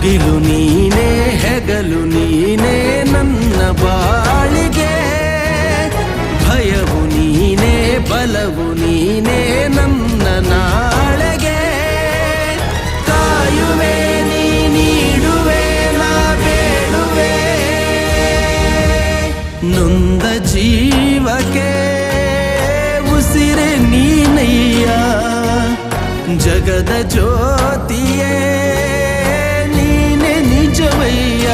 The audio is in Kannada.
ಮುಗಿಲು ನೀನೇ ಹೆಗಲು ನೀನೇ ನನ್ನ ಬಾಳಿಗೆ ಭಯವು ನೀನೇ ಬಲವು ನೀನೇ ನನ್ನ ನಾಳೆಗೆ ಕಾಯುವೆ ನೀ ನೀಡುವೆ ನಾ ಬೇಡುವೆ ನೊಂದ ಜೀವಕ್ಕೆ ಉಸಿರೆ ನೀನಯ್ಯ ಜಗದ ಜ್ಯೋತಿಯೇ ನೀನೆ ನಿಜವಯ್ಯ